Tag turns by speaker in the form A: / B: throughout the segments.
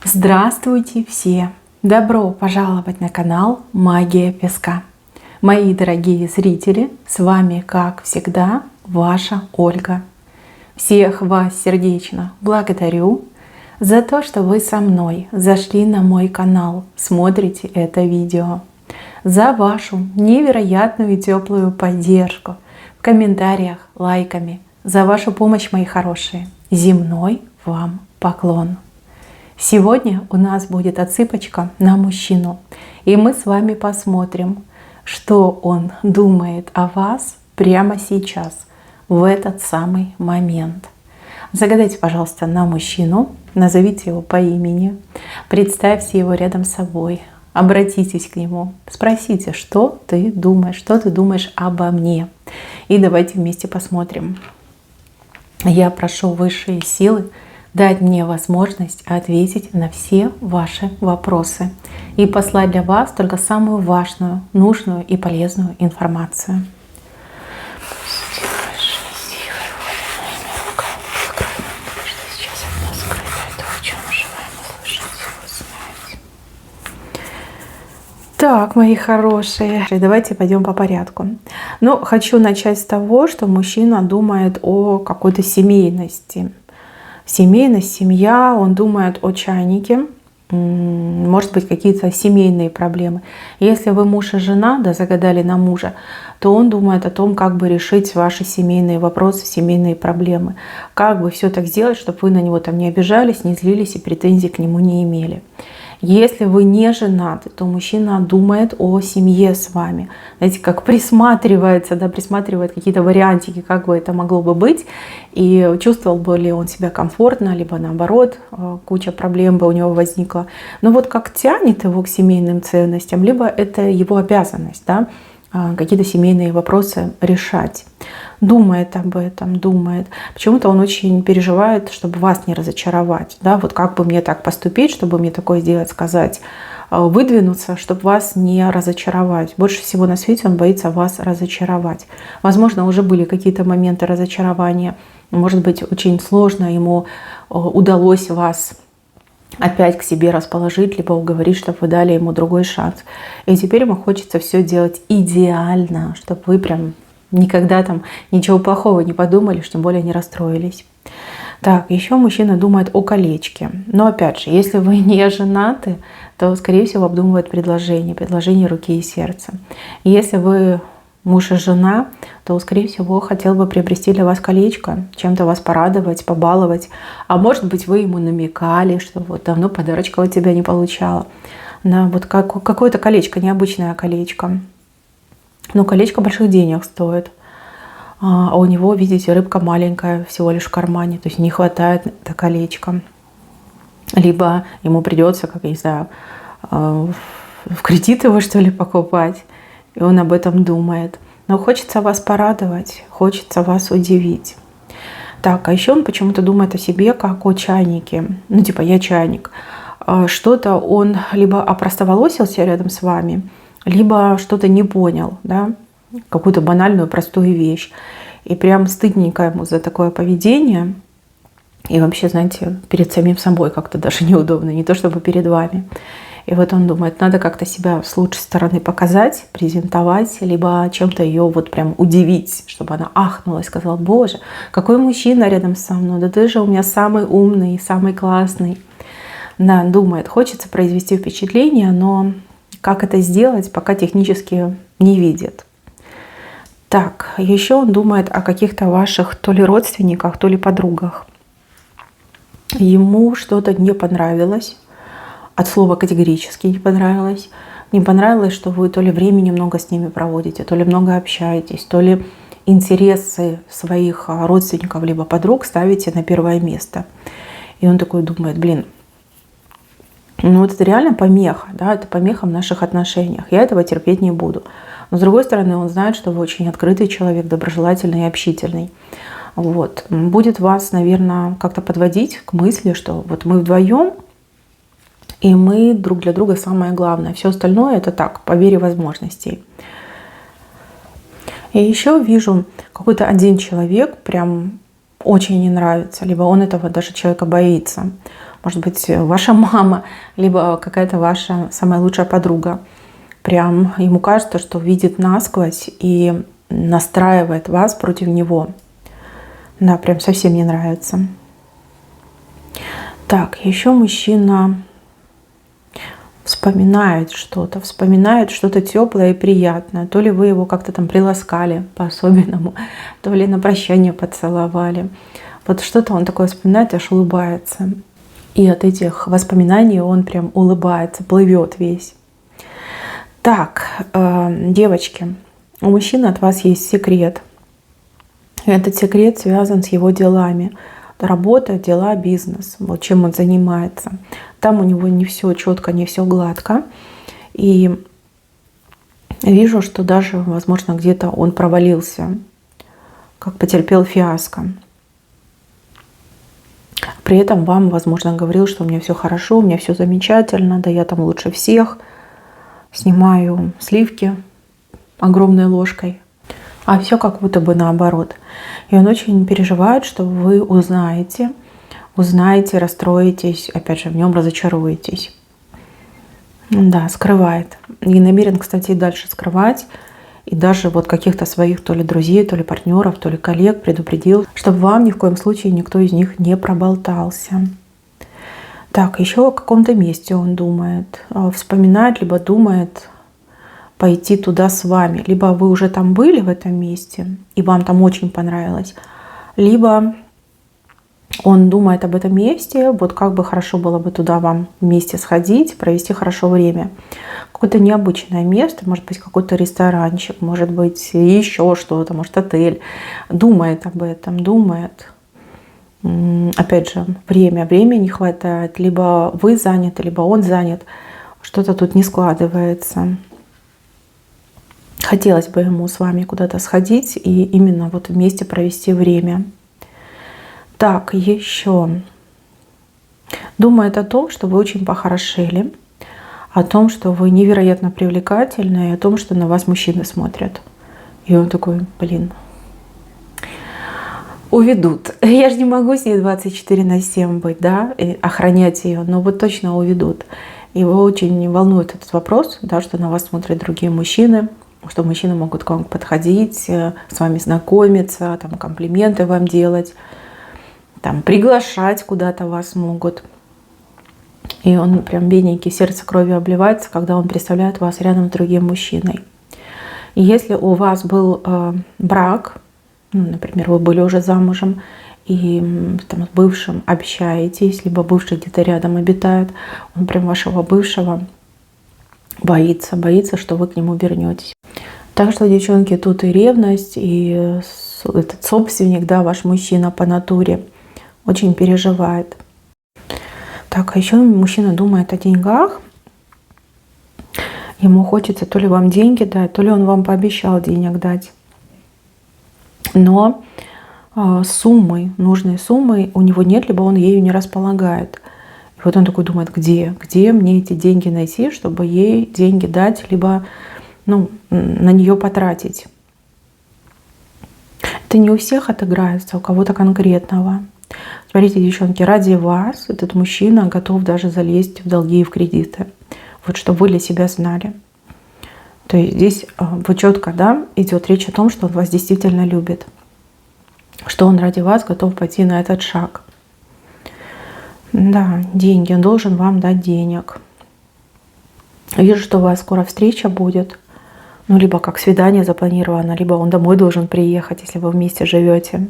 A: Здравствуйте все! Добро пожаловать на канал Магия Песка. Мои дорогие зрители, с вами, как всегда, ваша Ольга. Всех вас сердечно благодарю за то, что вы со мной зашли на мой канал, смотрите это видео, за вашу невероятную теплую поддержку в комментариях, лайками, за вашу помощь, мои хорошие. Земной вам поклон! Сегодня у нас будет отсыпочка на мужчину, и мы с вами посмотрим, что он думает о вас прямо сейчас, в этот самый момент. Загадайте, пожалуйста, на мужчину, назовите его по имени, представьте его рядом с собой, обратитесь к нему, спросите, что ты думаешь обо мне. И давайте вместе посмотрим. Я прошу высшие силы дать мне возможность ответить на все ваши вопросы и послать для вас только самую важную, нужную и полезную информацию. Так, мои хорошие, давайте пойдем по порядку. Но хочу начать с того, что мужчина думает о какой-то семейности. Семейность, семья, он думает о чайнике, может быть, какие-то семейные проблемы. Если вы муж и жена, да, загадали на мужа, то он думает о том, как бы решить ваши семейные вопросы, семейные проблемы. Как бы все так сделать, чтобы вы на него там не обижались, не злились и претензий к нему не имели. Если вы не женаты, то мужчина думает о семье с вами. Знаете, как присматривается, да, присматривает какие-то вариантики, как бы это могло бы быть. И чувствовал бы ли он себя комфортно, либо наоборот, куча проблем бы у него возникла. Но вот как тянет его к семейным ценностям, либо это его обязанность, да, какие-то семейные вопросы решать. Думает об этом, думает. Почему-то он очень переживает, чтобы вас не разочаровать. Да? Вот как бы мне так поступить, чтобы мне такое сделать, сказать, выдвинуться, чтобы вас не разочаровать. Больше всего на свете он боится вас разочаровать. Возможно, уже были какие-то моменты разочарования. Может быть, очень сложно ему удалось вас опять к себе расположить, либо уговорить, чтобы вы дали ему другой шанс. И теперь ему хочется все делать идеально, чтобы вы прям никогда там ничего плохого не подумали, тем более не расстроились. Так, еще мужчина думает о колечке. Но опять же, если вы не женаты, то, скорее всего, обдумывает предложение руки и сердца. И если вы муж и жена, то, скорее всего, хотел бы приобрести для вас колечко, чем-то вас порадовать, побаловать. А может быть, вы ему намекали, что вот давно подарочка от тебя не получала. Да, вот какое-то колечко, необычное колечко. Но колечко больших денег стоит. А у него, видите, рыбка маленькая, всего лишь в кармане. То есть не хватает на колечко. Либо ему придется, как я не знаю, в кредит его, что ли, покупать. И он об этом думает. Но хочется вас порадовать, хочется вас удивить. Так, а еще он почему-то думает о себе как о чайнике. Ну, типа, я чайник. Что-то он либо опростоволосился рядом с вами, либо что-то не понял, да, какую-то банальную, простую вещь. И прям стыдненько ему за такое поведение. И вообще, знаете, перед самим собой как-то даже неудобно, не то чтобы перед вами. И вот он думает, надо как-то себя с лучшей стороны показать, презентовать, либо чем-то ее вот прям удивить, чтобы она ахнула и сказала: боже, какой мужчина рядом со мной, да ты же у меня самый умный, самый классный. Да, думает, хочется произвести впечатление, но как это сделать, пока технически не видит. Так, еще он думает о каких-то ваших то ли родственниках, то ли подругах. Ему что-то не понравилось. От слова категорически не понравилось. Не понравилось, что вы то ли времени много с ними проводите, то ли много общаетесь, то ли интересы своих родственников либо подруг ставите на первое место. И он такой думает, блин, ну вот это реально помеха, да, это помеха в наших отношениях. Я этого терпеть не буду. Но с другой стороны, он знает, что вы очень открытый человек, доброжелательный и общительный. Вот. Будет вас, наверное, как-то подводить к мысли, что вот мы вдвоем, и мы друг для друга самое главное. Все остальное это так, по мере возможностей. И еще вижу какой-то один человек прям очень не нравится, либо он этого даже человека боится. может быть, ваша мама, либо какая-то ваша самая лучшая подруга. Прям ему кажется, что видит насквозь и настраивает вас против него. Да, прям совсем не нравится. Так, еще мужчина вспоминает что-то теплое и приятное. То ли вы его как-то там приласкали по-особенному, то ли на прощание поцеловали. Вот что-то он такое вспоминает, аж улыбается. И от этих воспоминаний он прям улыбается, плывет весь. Так, девочки, у мужчины от вас есть секрет. И этот секрет связан с его делами. Работа, дела, бизнес. Вот чем он занимается. Там у него не все четко, не все гладко. И вижу, что даже, возможно, где-то он провалился, как потерпел фиаско. При этом вам, возможно, говорил, что у меня все хорошо, у меня все замечательно, да я там лучше всех. Снимаю сливки огромной ложкой. А все как будто бы наоборот. И он очень переживает, что вы узнаете, расстроитесь, опять же, в нем разочаруетесь. Да, скрывает. И намерен, кстати, и дальше скрывать. И даже вот каких-то своих то ли друзей, то ли партнеров, то ли коллег предупредил, чтобы вам ни в коем случае никто из них не проболтался. Так, еще о каком-то месте он думает. Вспоминает, либо думает пойти туда с вами. Либо вы уже там были в этом месте, и вам там очень понравилось. Либо он думает об этом месте, вот как бы хорошо было бы туда вам вместе сходить, провести хорошо время. Какое-то необычное место, может быть, какой-то ресторанчик, может быть, еще что-то, может, отель. Думает об этом, думает. Опять же, времени не хватает. Либо вы заняты, либо он занят. Что-то тут не складывается. Хотелось бы ему с вами куда-то сходить и именно вот вместе провести время. Так, еще. Думает о том, что вы очень похорошели, о том, что вы невероятно привлекательны, и о том, что на вас мужчины смотрят. И он такой, блин, уведут. Я же не могу с ней 24/7 быть, да, и охранять ее, но вот точно уведут. Его очень волнует этот вопрос, да, что на вас смотрят другие мужчины, что мужчины могут к вам подходить, с вами знакомиться, там, комплименты вам делать, там, приглашать куда-то вас могут. И он прям бедненький, сердце кровью обливается, когда он представляет вас рядом с другим мужчиной. И если у вас был брак, ну, например, вы были уже замужем, и там, с бывшим общаетесь, либо бывший где-то рядом обитает, он прям вашего бывшего боится, что вы к нему вернетесь. Так что, девчонки, тут и ревность, и этот собственник, да, ваш мужчина по натуре, очень переживает. Так, а еще мужчина думает о деньгах. Ему хочется то ли вам деньги дать, то ли он вам пообещал денег дать. Но нужной суммы у него нет, либо он ею не располагает. И вот он такой думает, где мне эти деньги найти, чтобы ей деньги дать, либо на нее потратить. Это не у всех отыграется, у кого-то конкретного. Смотрите, девчонки, ради вас этот мужчина готов даже залезть в долги и в кредиты. Вот чтобы вы для себя знали. То есть здесь вот четко, да, идет речь о том, что он вас действительно любит. Что он ради вас готов пойти на этот шаг. Да, деньги. Он должен вам дать денег. Вижу, что у вас скоро встреча будет. Либо как свидание запланировано, либо он домой должен приехать, если вы вместе живете.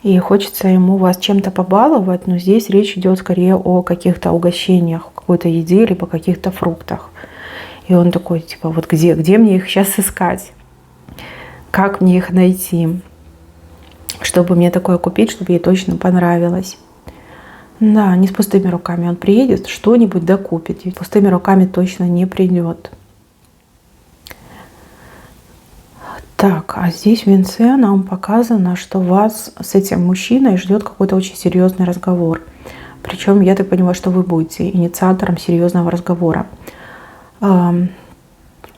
A: И хочется ему вас чем-то побаловать, но здесь речь идет скорее о каких-то угощениях, какой-то еде, либо каких-то фруктах. И он такой, типа, вот где мне их сейчас искать? Как мне их найти? Чтобы мне такое купить, чтобы ей точно понравилось. Да, не с пустыми руками он приедет, что-нибудь докупит. И пустыми руками точно не придет. Так, а здесь в венце нам показано, что вас с этим мужчиной ждет какой-то очень серьезный разговор. Причем я так понимаю, что вы будете инициатором серьезного разговора. Он,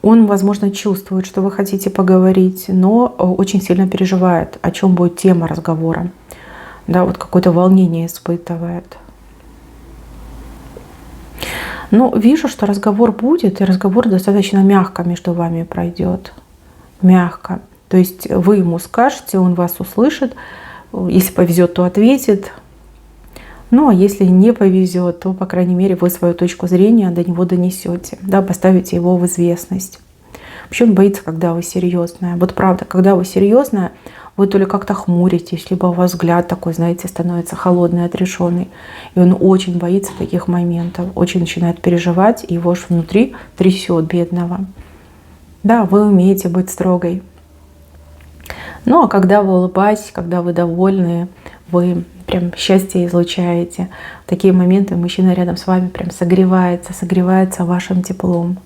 A: возможно, чувствует, что вы хотите поговорить, но очень сильно переживает, о чем будет тема разговора. Да, вот какое-то волнение испытывает. Но вижу, что разговор будет, и разговор достаточно мягко между вами пройдет. Мягко. То есть вы ему скажете, он вас услышит. Если повезет, то ответит. Ну, а если не повезет, то, по крайней мере, вы свою точку зрения до него донесете, да, поставите его в известность. Вообще он боится, когда вы серьезная. Вот правда, когда вы серьезная, вы то ли как-то хмуритесь, либо у вас взгляд такой, знаете, становится холодный, отрешенный. И он очень боится таких моментов, очень начинает переживать, и его аж внутри трясет, бедного. Да, вы умеете быть строгой. Ну, а когда вы улыбаетесь, когда вы довольны, вы прям счастье излучаете. В такие моменты мужчина рядом с вами прям согревается вашим теплом.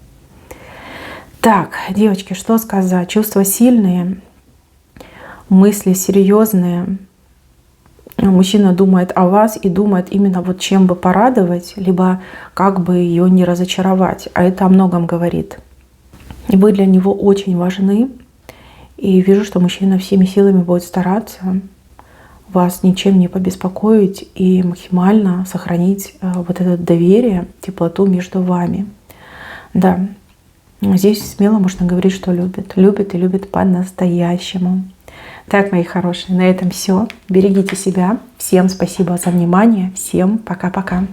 A: Так, девочки, что сказать? Чувства сильные, мысли серьезные. Мужчина думает о вас и думает именно вот чем бы порадовать, либо как бы ее не разочаровать. А это о многом говорит. И вы для него очень важны. И вижу, что мужчина всеми силами будет стараться вас ничем не побеспокоить и максимально сохранить вот это доверие, теплоту между вами. Да, здесь смело можно говорить, что любит. Любит и любит по-настоящему. Так, мои хорошие, на этом все. Берегите себя. Всем спасибо за внимание. Всем пока-пока.